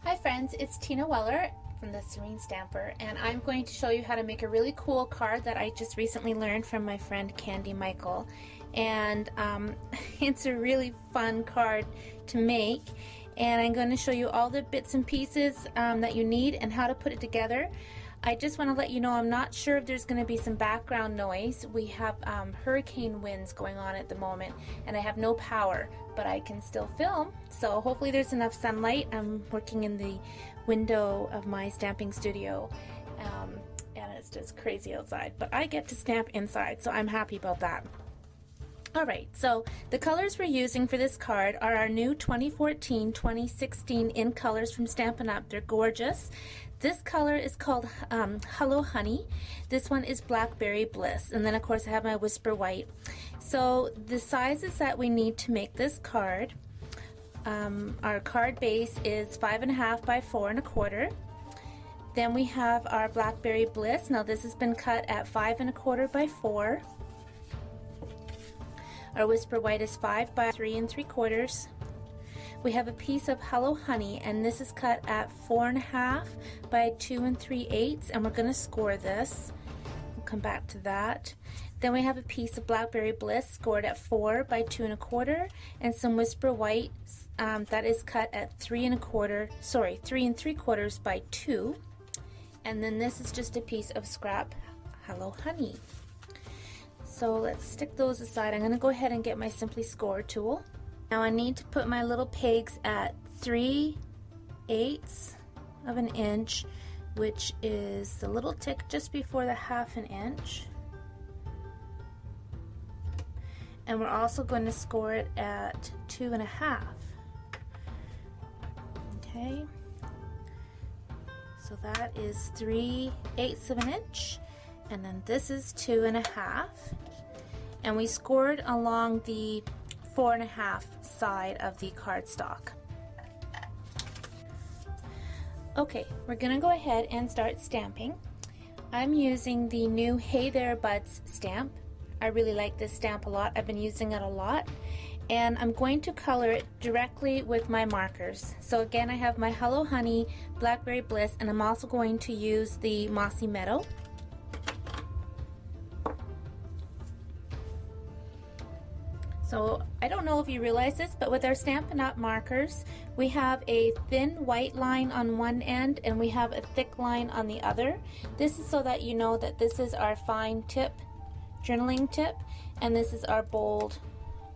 Hi friends, it's Tina Weller from the Serene Stamper, and I'm going to show you how to make a really cool card that I just recently learned from my friend Candy Michael. And it's a really fun card to make, and I'm going to show you all the bits and pieces that you need and how to put it together. I just want to let you know I'm not sure if there's going to be some background noise. We have hurricane winds going on at the moment, and I have no power, but I can still film, so hopefully there's enough sunlight. I'm working in the window of my stamping studio, and it's just crazy outside, but I get to stamp inside, so I'm happy about that. Alright, so the colors we're using for this card are our new 2014-2016 in colors from Stampin' Up. They're gorgeous. This color is called Hello Honey. This one is Blackberry Bliss. And then of course I have my Whisper White. So the sizes that we need to make this card, our card base is 5.5 by 4 1/4. Then we have our Blackberry Bliss. Now this has been cut at 5 1/4 by 4. Our Whisper White is 5 by 3 3/4. We have a piece of Hello Honey, and this is cut at 4.5 by 2 3/8, and we're going to score this. We'll come back to that. Then we have a piece of Blackberry Bliss scored at 4 by 2 1/4, and some Whisper White that is cut at 3 3/4 by 2. And then this is just a piece of scrap Hello Honey. So let's stick those aside. I'm going to go ahead and get my Simply Score tool. Now I need to put my little pegs at 3/8 of an inch, which is the little tick just before the 1/2 inch. And we're also going to score it at 2.5. Okay. So that is 3/8 of an inch. And then this is 2.5, and we scored along the 4.5 side of the cardstock. Okay, we're gonna go ahead and start stamping. I'm using the new Hey There Buds stamp. I really like this stamp a lot. I've been using it a lot, and I'm going to color it directly with my markers. So again, I have my Hello Honey, Blackberry Bliss, and I'm also going to use the Mossy Meadow. So I don't know if you realize this, but with our Stampin' Up! Markers, we have a thin white line on one end and we have a thick line on the other. This is so that you know that this is our fine tip, journaling tip, and this is our bold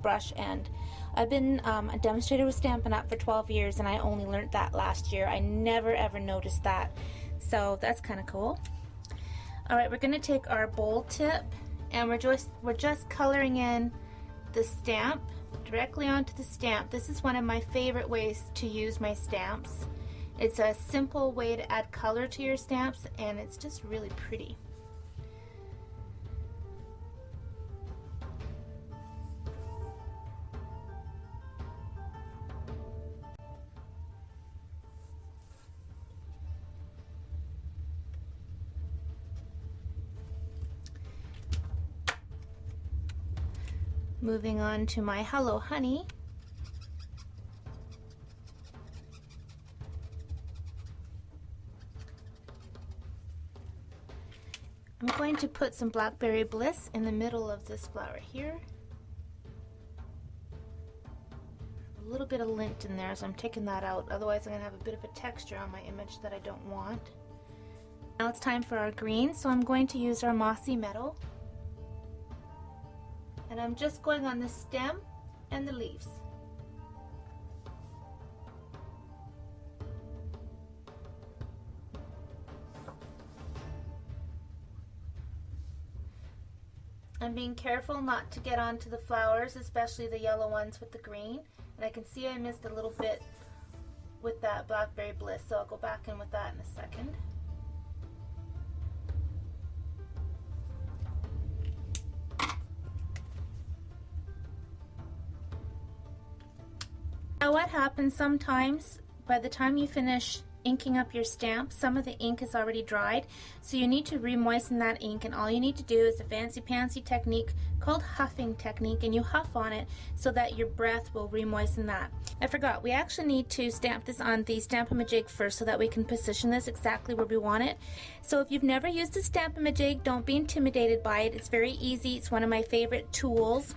brush end. I've been a demonstrator with Stampin' Up! For 12 years, and I only learned that last year. I never ever noticed that, so that's kind of cool. Alright, we're going to take our bold tip, and we're just coloring in the stamp directly onto the stamp. This is one of my favorite ways to use my stamps. It's a simple way to add color to your stamps, and it's just really pretty. Moving on to my Hello Honey. I'm going to put some Blackberry Bliss in the middle of this flower here. A little bit of lint in there, so I'm taking that out. Otherwise I'm going to have a bit of a texture on my image that I don't want. Now it's time for our green, so I'm going to use our Mossy Meadow. And I'm just going on the stem and the leaves. I'm being careful not to get onto the flowers, especially the yellow ones with the green. And I can see I missed a little bit with that Blackberry Bliss, so I'll go back in with that in a second. Now what happens sometimes, by the time you finish inking up your stamp, some of the ink is already dried, so you need to re-moisten that ink, and all you need to do is a fancy technique called huffing technique, and you huff on it so that your breath will re-moisten that. I forgot, we actually need to stamp this on the Stamp-A-Majig first so that we can position this exactly where we want it. So if you've never used a Stamp-A-Majig, don't be intimidated by it. It's very easy. It's one of my favorite tools.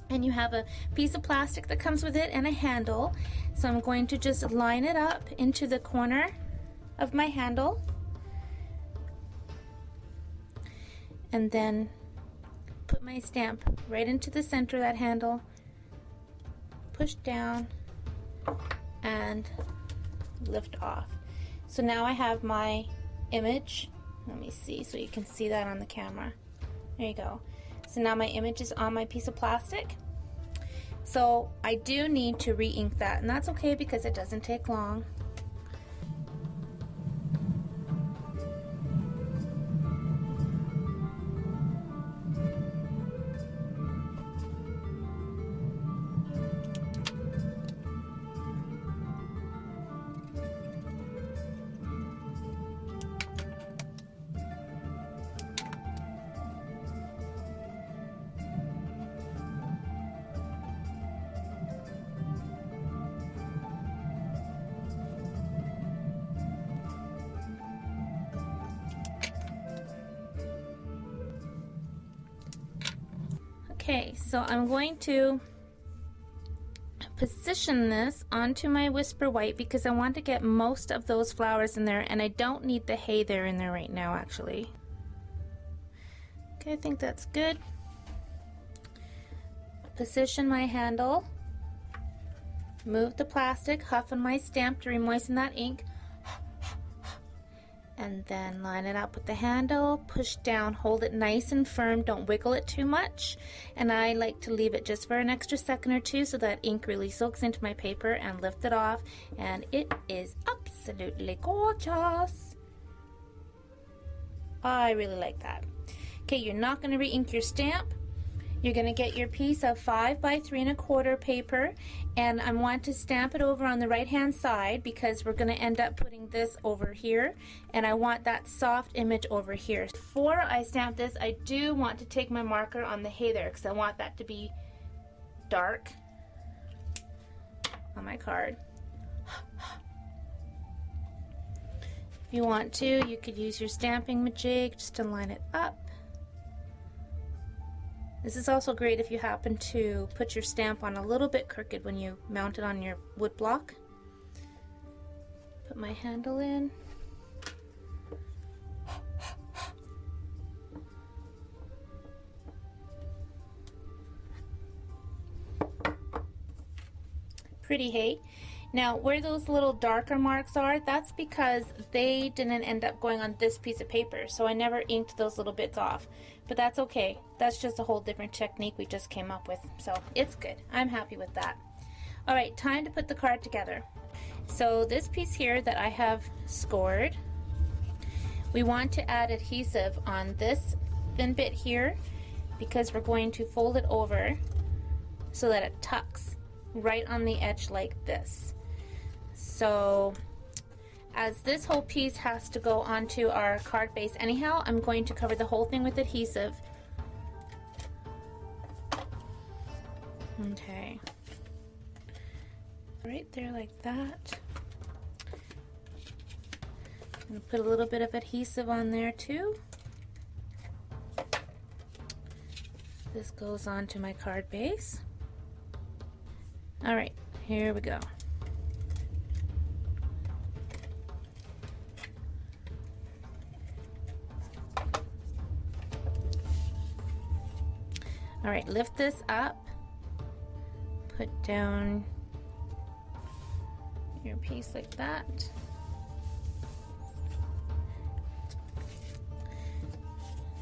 And you have a piece of plastic that comes with it and a handle. So I'm going to just line it up into the corner of my handle. And then put my stamp right into the center of that handle. Push down and lift off. So now I have my image. Let me see so you can see that on the camera. There you go. So now my image is on my piece of plastic. So I do need to re-ink that, and that's okay because it doesn't take long. Okay, so I'm going to position this onto my Whisper White because I want to get most of those flowers in there, and I don't need the hay there in there right now actually. Okay, I think that's good. Position my handle, move the plastic, huff on my stamp to re-moisten that ink, and then line it up with the handle, push down, hold it nice and firm, don't wiggle it too much, and I like to leave it just for an extra second or two so that ink really soaks into my paper, and lift it off, and it is absolutely gorgeous. I really like that. Okay, you're not going to re-ink your stamp. You're going to get your piece of 5 by 3 1/4 paper, and I want to stamp it over on the right hand side because we're going to end up putting this over here, and I want that soft image over here. Before I stamp this, I do want to take my marker on the hay there because I want that to be dark on my card. If you want to, you could use your stamping majig just to line it up. This is also great if you happen to put your stamp on a little bit crooked when you mount it on your wood block. Put my handle in. Pretty hay. Now where those little darker marks are, that's because they didn't end up going on this piece of paper, so I never inked those little bits off. But that's okay. That's just a whole different technique we just came up with, so it's good. I'm happy with that. Alright, time to put the card together. So this piece here that I have scored, we want to add adhesive on this thin bit here because we're going to fold it over so that it tucks right on the edge like this. So as this whole piece has to go onto our card base anyhow, I'm going to cover the whole thing with adhesive. Okay, right there like that. I'm going to put a little bit of adhesive on there too. This goes onto my card base. Alright, here we go. Alright, lift this up, put down your piece like that.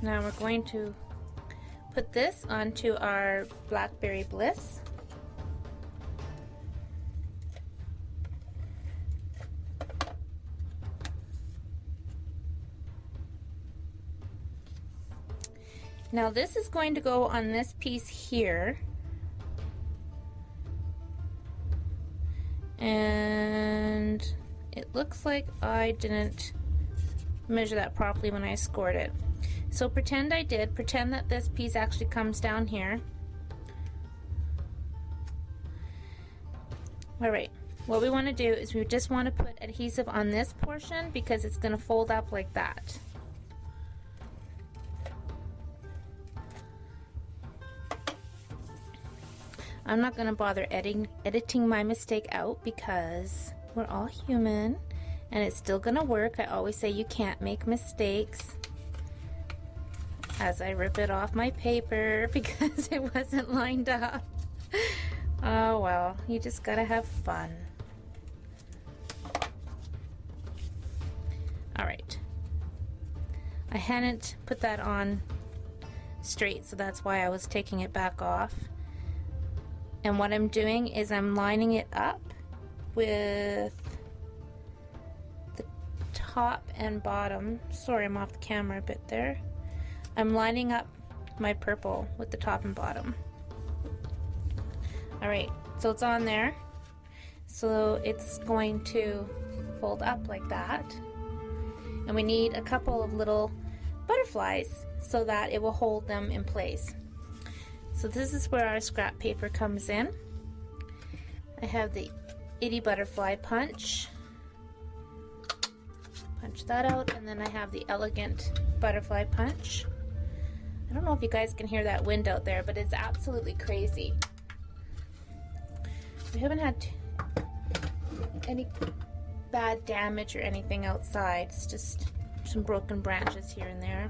Now we're going to put this onto our Blackberry Bliss. Now this is going to go on this piece here, and it looks like I didn't measure that properly when I scored it. So pretend I did. Pretend that this piece actually comes down here. Alright, what we want to do is we just want to put adhesive on this portion because it's going to fold up like that. I'm not going to bother editing my mistake out because we're all human and it's still going to work. I always say you can't make mistakes as I rip it off my paper because it wasn't lined up. Oh well, you just gotta have fun. Alright. I hadn't put that on straight, so that's why I was taking it back off. And what I'm doing is I'm lining it up with the top and bottom. Sorry, I'm off the camera a bit there. I'm lining up my purple with the top and bottom. Alright, so it's on there. So it's going to fold up like that. And we need a couple of little butterflies so that it will hold them in place. So this is where our scrap paper comes in. I have the itty butterfly punch. Punch that out, and then I have the elegant butterfly punch. I don't know if you guys can hear that wind out there, but it's absolutely crazy. We haven't had any bad damage or anything outside. It's just some broken branches here and there.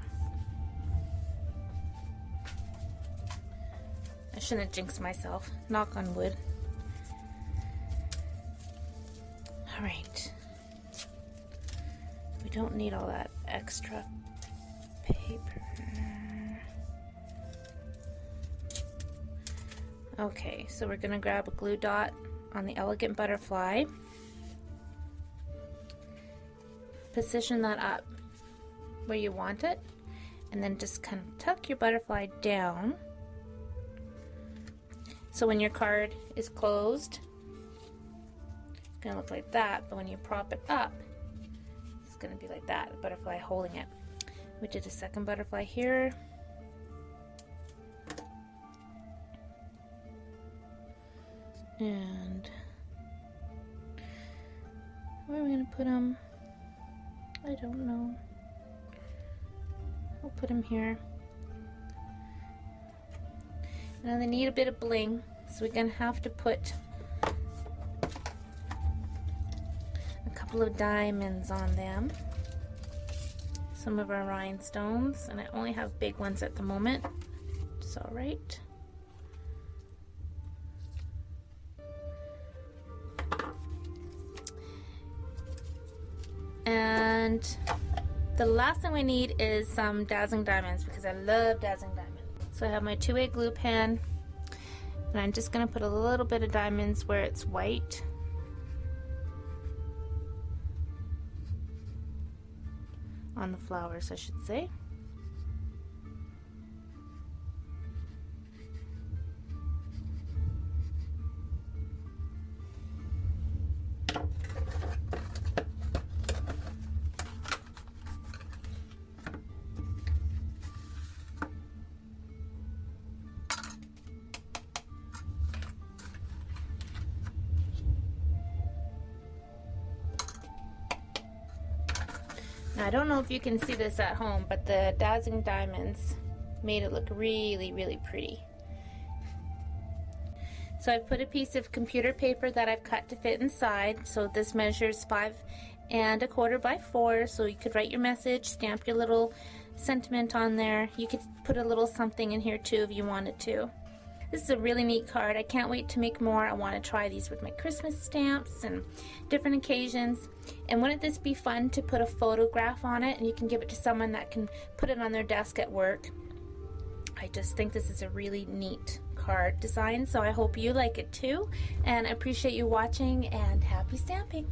I shouldn't have jinxed myself. Knock on wood. Alright. We don't need all that extra paper. Okay, so we're going to grab a glue dot on the elegant butterfly. Position that up where you want it, and then just kind of tuck your butterfly down. So when your card is closed, it's going to look like that, but when you prop it up, it's going to be like that, a butterfly holding it. We did a second butterfly here. And where are we going to put them? I don't know. I'll put them here. Now they need a bit of bling, so we're going to have to put a couple of diamonds on them. Some of our rhinestones, and I only have big ones at the moment. It's alright. And the last thing we need is some dazzling diamonds because I love dazzling diamonds. So I have my 2-way glue pen, and I'm just going to put a little bit of diamonds where it's white. On the flowers, I should say. Now, I don't know if you can see this at home, but the dazzling diamonds made it look really, really pretty. So I've put a piece of computer paper that I've cut to fit inside. So this measures 5 1/4 by 4. So you could write your message, stamp your little sentiment on there. You could put a little something in here too if you wanted to. This is a really neat card. I can't wait to make more. I want to try these with my Christmas stamps and different occasions. And wouldn't this be fun to put a photograph on it and you can give it to someone that can put it on their desk at work? I just think this is a really neat card design, so I hope you like it too. And I appreciate you watching, and happy stamping.